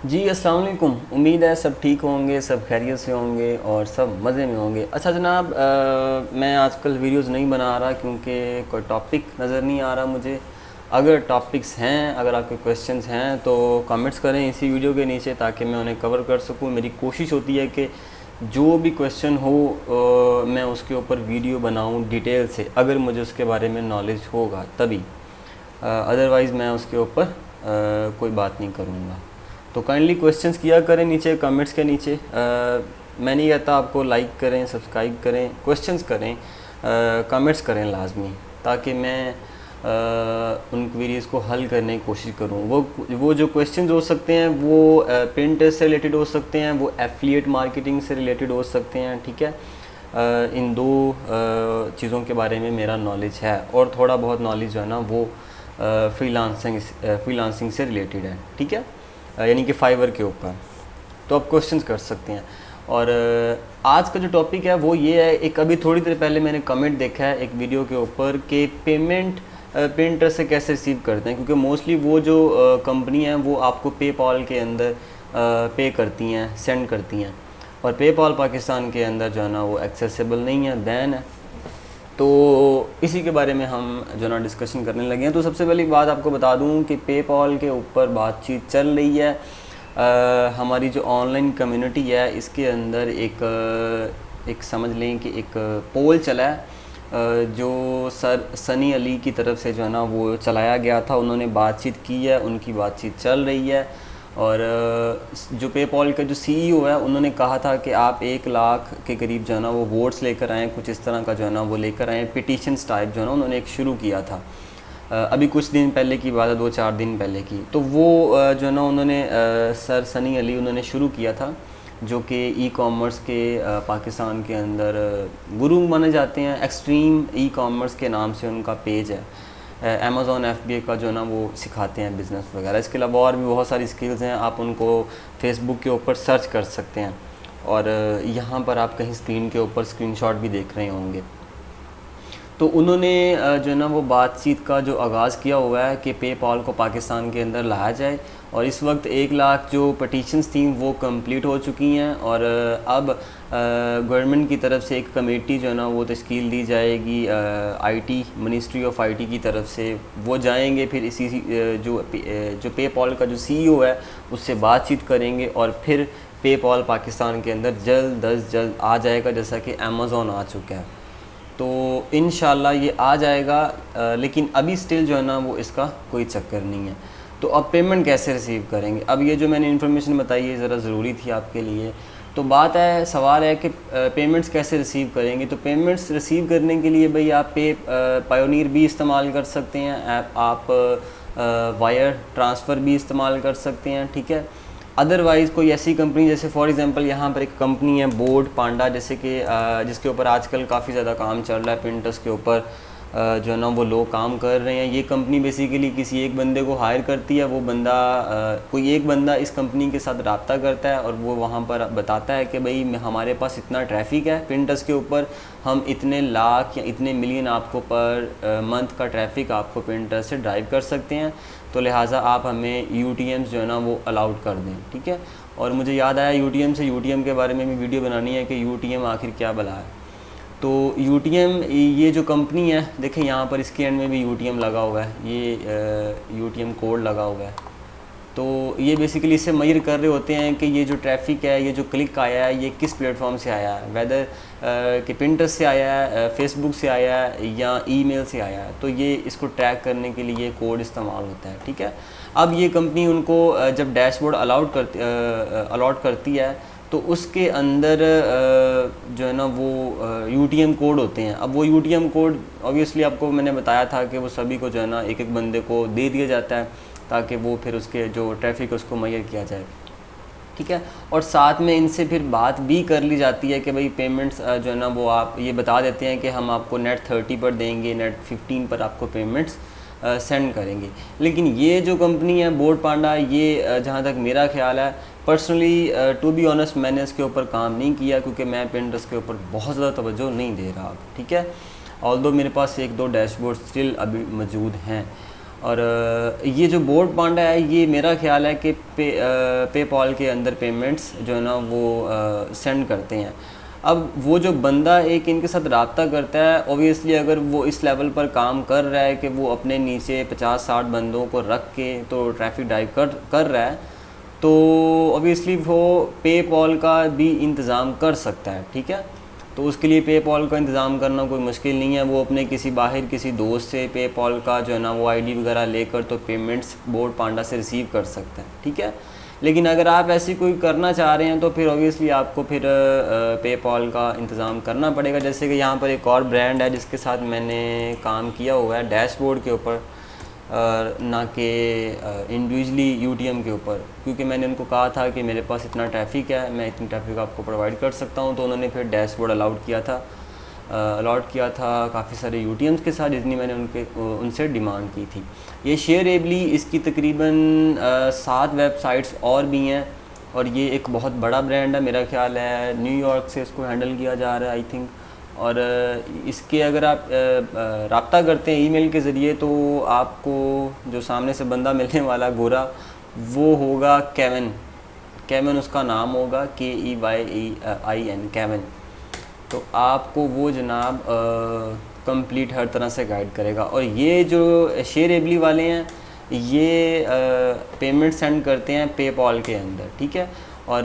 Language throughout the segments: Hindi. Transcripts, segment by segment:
जी अस्सलाम वालेकुम। उम्मीद है सब ठीक होंगे, सब खैरियत से होंगे और सब मज़े में होंगे। अच्छा जनाब, मैं आजकल वीडियोस नहीं बना रहा क्योंकि कोई टॉपिक नज़र नहीं आ रहा मुझे। अगर टॉपिक्स हैं, अगर आपके क्वेश्चंस हैं तो कमेंट्स करें इसी वीडियो के नीचे ताकि मैं उन्हें कवर कर सकूं। मेरी कोशिश होती है कि जो भी क्वेश्चन हो मैं उसके ऊपर वीडियो बनाऊं डिटेल से, अगर मुझे उसके बारे में नॉलेज होगा तभी। अदरवाइज़ मैं उसके ऊपर कोई बात नहीं करूँगा। तो काइंडली क्वेश्चंस किया करें नीचे कमेंट्स के नीचे। मैं नहीं कहता आपको लाइक करें, सब्सक्राइब करें, क्वेश्चंस करें, कमेंट्स करें लाजमी, ताकि मैं उन क्वेरीज को हल करने की कोशिश करूं। वो जो क्वेश्चंस हो सकते हैं वो पिंटरेस्ट से रिलेटेड हो सकते हैं, वो एफिलिएट मार्केटिंग से रिलेटेड हो सकते हैं। ठीक है, इन दो चीज़ों के बारे में मेरा नॉलेज है और थोड़ा बहुत नॉलेज जो है ना वो फ्रीलांसिंग से रिलेटेड है। ठीक है, यानी कि फाइवर के ऊपर। तो आप क्वेश्चंस कर सकते हैं। और आज का जो टॉपिक है वो ये है, एक अभी थोड़ी देर पहले मैंने कमेंट देखा है एक वीडियो के ऊपर कि पेमेंट पेंटर से कैसे रिसीव करते हैं, क्योंकि मोस्टली वो जो कंपनी है वो आपको पेपॉल के अंदर पे करती हैं, सेंड करती हैं, और पेपॉल पाकिस्तान के अंदर जो है ना वो एक्सेसिबल नहीं है, बैन है। तो इसी के बारे में हम जो ना डिस्कशन करने लगे हैं। तो सबसे पहली बात आपको बता दूं कि पेपॉल के ऊपर बातचीत चल रही है। हमारी जो ऑनलाइन कम्युनिटी है इसके अंदर एक समझ लें कि एक पोल चला है, जो सर सनी अली की तरफ से जो है ना वो चलाया गया था। उन्होंने बातचीत की है, उनकी बातचीत चल रही है। और जो पेपॉल का जो सीईओ है उन्होंने कहा था कि आप 1 लाख के करीब जो है ना वो वोट्स लेकर आएँ, कुछ इस तरह का जो है ना वो लेकर आएँ, पिटीशंस टाइप जो है ना उन्होंने एक शुरू किया था। अभी कुछ दिन पहले की बात है, 2-4 दिन पहले की। तो वो जो है ना उन्होंने सर सनी अली उन्होंने शुरू किया था, जो कि ई कॉमर्स के पाकिस्तान के अंदर गुरु माने जाते हैं। एक्सट्रीम ई कॉमर्स के नाम से उनका पेज है। अमेज़ॉन FBA का जो ना वो सिखाते हैं बिज़नेस वगैरह। इसके अलावा और भी बहुत सारी स्किल्स हैं, आप उनको फेसबुक के ऊपर सर्च कर सकते हैं। और यहाँ पर आप कहीं स्क्रीन के ऊपर स्क्रीनशॉट भी देख रहे होंगे। तो उन्होंने जो है ना वो बातचीत का जो आगाज़ किया हुआ है कि पेपॉल को पाकिस्तान के अंदर लाया जाए। और इस वक्त 1 लाख जो पटिशन्स थी वो कंप्लीट हो चुकी हैं। और अब गवर्नमेंट की तरफ से एक कमेटी जो है ना वो तश्कील दी जाएगी, IT मिनिस्ट्री ऑफ IT की तरफ से। वो जाएंगे फिर इसी जो पेपॉल का जो CEO है उससे बातचीत करेंगे, और फिर पेपॉल पाकिस्तान के अंदर जल्द अज जल्द आ जाएगा, जैसा कि अमेज़ॉन आ चुका है। तो इंशाल्लाह ये आ जाएगा, लेकिन अभी स्टिल जो है ना वो इसका कोई चक्कर नहीं है। तो अब पेमेंट कैसे रिसीव करेंगे? अब ये जो मैंने इन्फॉर्मेशन बताई है ज़रा ज़रूरी थी आपके लिए। तो सवाल है कि पेमेंट्स कैसे रिसीव करेंगे। तो पेमेंट्स रिसीव करने के लिए भाई आप पायोनियर भी इस्तेमाल कर सकते हैं, आप वायर ट्रांसफ़र भी इस्तेमाल कर सकते हैं। ठीक है, अदरवाइज़ कोई ऐसी कंपनी, जैसे फॉर एग्जांपल यहाँ पर एक कंपनी है बोर्ड पांडा, जैसे कि जिसके ऊपर आजकल काफ़ी ज़्यादा काम चल रहा है, पिंटरेस्ट के ऊपर जो है ना वो लोग काम कर रहे हैं। ये कंपनी बेसिकली किसी एक बंदे को हायर करती है, वो बंदा कोई एक बंदा इस कंपनी के साथ रब्ता करता है और वो वहाँ पर बताता है कि भाई हमारे पास इतना ट्रैफिक है पिंटरेस्ट के ऊपर, हम इतने लाख या इतने मिलियन आपको पर मंथ का ट्रैफिक आपको पिंटरेस्ट से ड्राइव कर सकते हैं, तो लिहाजा आप हमें UTMs जो है ना वो अलाउड कर दें। ठीक है, और मुझे याद आया UTM के बारे में भी वीडियो बनानी है कि UTM आखिर क्या बला है। तो UTM ये जो कंपनी है, देखें यहाँ पर इसके एंड में भी UTM लगा हुआ है, ये UTM कोड लगा हुआ है। तो ये बेसिकली इससे मेजर कर रहे होते हैं कि ये जो ट्रैफिक है, ये जो क्लिक आया है, ये किस प्लेटफॉर्म से आया है, वेदर कि पिंटरेस्ट से आया है, फेसबुक से आया है या ईमेल से आया है। तो ये इसको ट्रैक करने के लिए कोड इस्तेमाल होता है। ठीक है, अब ये कंपनी उनको जब डैशबोर्ड अलॉट करती है तो उसके अंदर जो है ना वो UTM कोड होते हैं। अब वो UTM कोड ऑब्वियसली आपको मैंने बताया था कि वो सभी को जो है ना एक एक बंदे को दे दिया जाता है, ताकि वो फिर उसके जो ट्रैफिक उसको मुहैया किया जाए। ठीक है, और साथ में इनसे फिर बात भी कर ली जाती है कि भाई पेमेंट्स जो है ना वो आप ये बता देते हैं कि हम आपको नेट 30 पर देंगे, नेट 15 पर आपको पेमेंट्स सेंड करेंगे। लेकिन ये जो कंपनी है बोर्ड पांडा, ये जहाँ तक मेरा ख्याल है, पर्सनली टू बी ऑनेस्ट मैंने इसके ऊपर काम नहीं किया, क्योंकि मैं पिंटरेस्ट के ऊपर बहुत ज़्यादा तवज्जो नहीं दे रहा। ठीक है, ऑल्दो मेरे पास 1-2 डैशबोर्ड स्टिल अभी मौजूद हैं। और ये जो बोट पांडा है, ये मेरा ख्याल है कि पेपॉल के अंदर पेमेंट्स जो है ना वो सेंड करते हैं। अब वो जो बंदा एक इनके साथ रब्ता करता है, ओबियसली अगर वो इस लेवल पर काम कर रहा है कि वो अपने नीचे 50-60 बंदों को रख के तो ट्रैफिक ड्राइव कर रहा है, तो ओबियसली वो पेपॉल का भी इंतज़ाम कर सकता है, ठीक है। तो उसके लिए पेपॉल का इंतज़ाम करना कोई मुश्किल नहीं है। वो अपने किसी दोस्त से पेपॉल का जो है ना वो आईडी वगैरह लेकर तो पेमेंट्स बोट पांडा से रिसीव कर सकते हैं, ठीक है। लेकिन अगर आप ऐसी कोई करना चाह रहे हैं तो फिर ऑब्वियसली आपको फिर पेपॉल का इंतज़ाम करना पड़ेगा। जैसे कि यहाँ पर एक और ब्रांड है जिसके साथ मैंने काम किया हुआ है डैशबोर्ड के ऊपर, ना कि इंडिविजुअली यूटीएम के ऊपर, क्योंकि मैंने उनको कहा था कि मेरे पास इतना ट्रैफिक है, मैं इतनी ट्रैफिक आपको प्रोवाइड कर सकता हूँ। तो उन्होंने फिर डैशबोर्ड अलॉट किया था काफ़ी सारे यूटीएम्स के साथ, जितनी मैंने उनसे डिमांड की थी। ये शेयरेबली, इसकी तकरीबन 7 वेबसाइट्स और भी हैं, और ये एक बहुत बड़ा ब्रांड है, मेरा ख्याल है न्यूयॉर्क से इसको हैंडल किया जा रहा है आई थिंक। और इसके अगर आप रब्ता करते हैं ईमेल के ज़रिए तो आपको जो सामने से बंदा मिलने वाला गोरा वो होगा केविन उसका नाम होगा, KEYIN केविन। तो आपको वो जनाब कंप्लीट हर तरह से गाइड करेगा। और ये जो शेयरेबली वाले हैं ये पेमेंट सेंड करते हैं पेपॉल के अंदर, ठीक है। और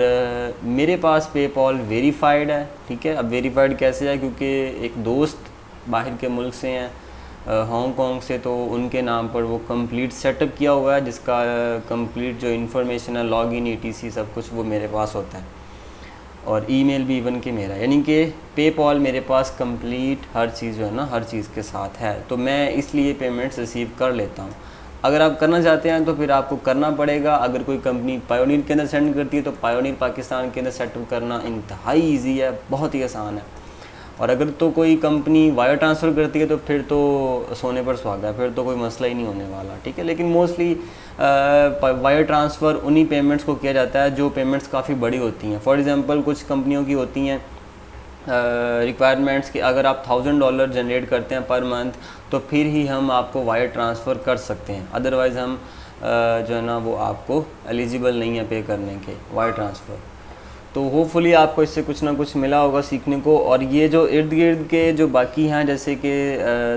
मेरे पास पेपॉल वेरीफाइड है, ठीक है। अब वेरीफाइड कैसे है, क्योंकि एक दोस्त बाहर के मुल्क से हैं, हांगकांग से, तो उनके नाम पर वो कंप्लीट सेटअप किया हुआ है, जिसका कंप्लीट जो इन्फॉर्मेशन है, लॉगिन ETC सब कुछ वो मेरे पास होता है, और ईमेल भी इवन के मेरा, यानी कि पेपॉल मेरे पास कंप्लीट हर चीज़ जो है ना हर चीज़ के साथ है। तो मैं इसलिए पेमेंट्स रिसीव कर लेता हूँ। अगर आप करना चाहते हैं तो फिर आपको करना पड़ेगा। अगर कोई कंपनी पायोनीर के अंदर सेंड करती है तो पायोनीर पाकिस्तान के अंदर सेटअप करना इंतहाई ईजी है, बहुत ही आसान है। और अगर तो कोई कंपनी वायर ट्रांसफ़र करती है तो फिर तो सोने पर सुहागा है, फिर तो कोई मसला ही नहीं होने वाला, ठीक है। लेकिन मोस्टली वायर ट्रांसफ़र उन्हीं पेमेंट्स को किया जाता है जो पेमेंट्स काफ़ी बड़ी होती हैं। फॉर एग्ज़ाम्पल कुछ कंपनियों की होती हैं रिक्वायरमेंट्स कि अगर आप $1000 जनरेट करते हैं पर मंथ तो फिर ही हम आपको वायर ट्रांसफ़र कर सकते हैं, अदरवाइज़ हम जो है ना वो आपको एलिजिबल नहीं है पे करने के वायर ट्रांसफ़र। तो होपफुली आपको इससे कुछ ना कुछ मिला होगा सीखने को। और ये जो इर्द गिर्द के जो बाकी हैं जैसे कि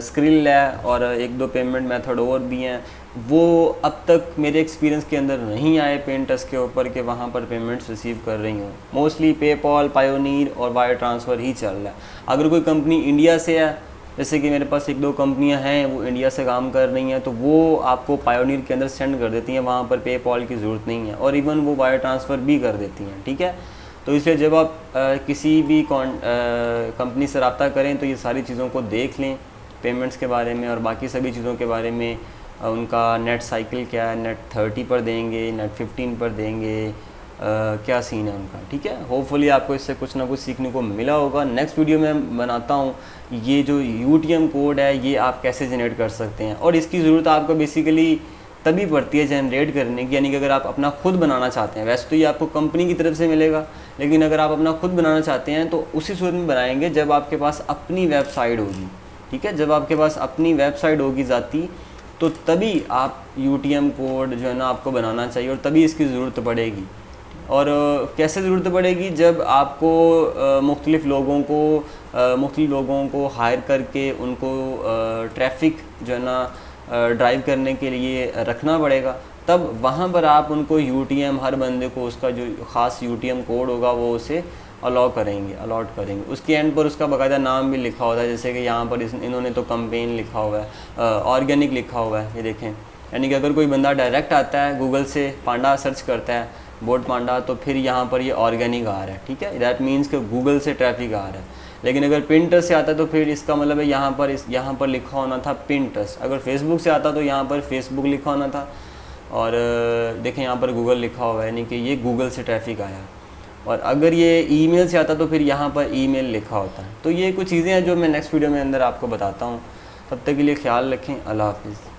स्क्रिल है और 1-2 पेमेंट मेथड और भी हैं, वो अब तक मेरे एक्सपीरियंस के अंदर नहीं आए पेंटस के ऊपर कि वहाँ पर पेमेंट्स रिसीव कर रही हूँ। मोस्टली पेपॉल, पायोनीर और वायर ट्रांसफ़र ही चल रहा है। अगर कोई कंपनी इंडिया से है, जैसे कि मेरे पास 1-2 कंपनियां हैं वो इंडिया से काम कर रही हैं, तो वो आपको पायोनीर के अंदर सेंड कर देती हैं, वहाँ पर पेपॉल की ज़रूरत नहीं है, और इवन वो वायर ट्रांसफ़र भी कर देती हैं, ठीक है। तो इसलिए जब आप किसी भी कंपनी से रब्ता करें तो ये सारी चीज़ों को देख लें, पेमेंट्स के बारे में और बाकी सभी चीज़ों के बारे में। उनका नेट साइकिल क्या है, नेट 30 पर देंगे, नेट 15 पर देंगे, क्या सीन है उनका, ठीक है। होपफुली आपको इससे कुछ ना कुछ सीखने को मिला होगा। नेक्स्ट वीडियो में बनाता हूँ ये जो UTM कोड है ये आप कैसे जनरेट कर सकते हैं, और इसकी ज़रूरत आपको बेसिकली तभी पड़ती है जनरेट करने की, यानी कि अगर आप अपना खुद बनाना चाहते हैं। वैसे तो ये आपको कंपनी की तरफ से मिलेगा, लेकिन अगर आप अपना खुद बनाना चाहते हैं तो उसी सूरत में बनाएंगे जब आपके पास अपनी वेबसाइट होगी, ठीक है। जब आपके पास अपनी वेबसाइट होगी ज़ाती, तो तभी आप UTM कोड जो है ना आपको बनाना चाहिए, और तभी इसकी ज़रूरत पड़ेगी। और कैसे ज़रूरत पड़ेगी, जब आपको मुख्तलिफ़ लोगों को हायर करके उनको ट्रैफिक जो है ना ड्राइव करने के लिए रखना पड़ेगा, तब वहाँ पर आप उनको UTM, हर बंदे को उसका जो ख़ास UTM कोड होगा वो उसे अलॉट करेंगे। उसके एंड पर उसका बाकायदा नाम भी लिखा होता है, जैसे कि यहाँ पर इन्होंने तो कैंपेन लिखा हुआ है, ऑर्गेनिक लिखा हुआ है, ये देखें। यानी कि अगर कोई बंदा डायरेक्ट आता है गूगल से पांडा सर्च करता है, बोट पांडा, तो फिर यहाँ पर ये ऑर्गेनिक आ रहा है, ठीक है। दैट मीन्स कि गूगल से ट्रैफिक आ रहा है। लेकिन अगर पिंटरेस्ट से आता है तो फिर इसका मतलब है यहाँ पर लिखा होना था पिंटरेस्ट। अगर फेसबुक से आता तो यहाँ पर फेसबुक लिखा होना था, और देखें यहाँ पर गूगल लिखा हुआ है, यानी कि ये गूगल से ट्रैफिक आया। और अगर ये ईमेल से आता तो फिर यहाँ पर ईमेल लिखा होता है। तो ये कुछ चीज़ें हैं जो मैं नेक्स्ट वीडियो में अंदर आपको बताता हूँ। तब तक के लिए ख्याल रखें। अल्लाह हाफिज़।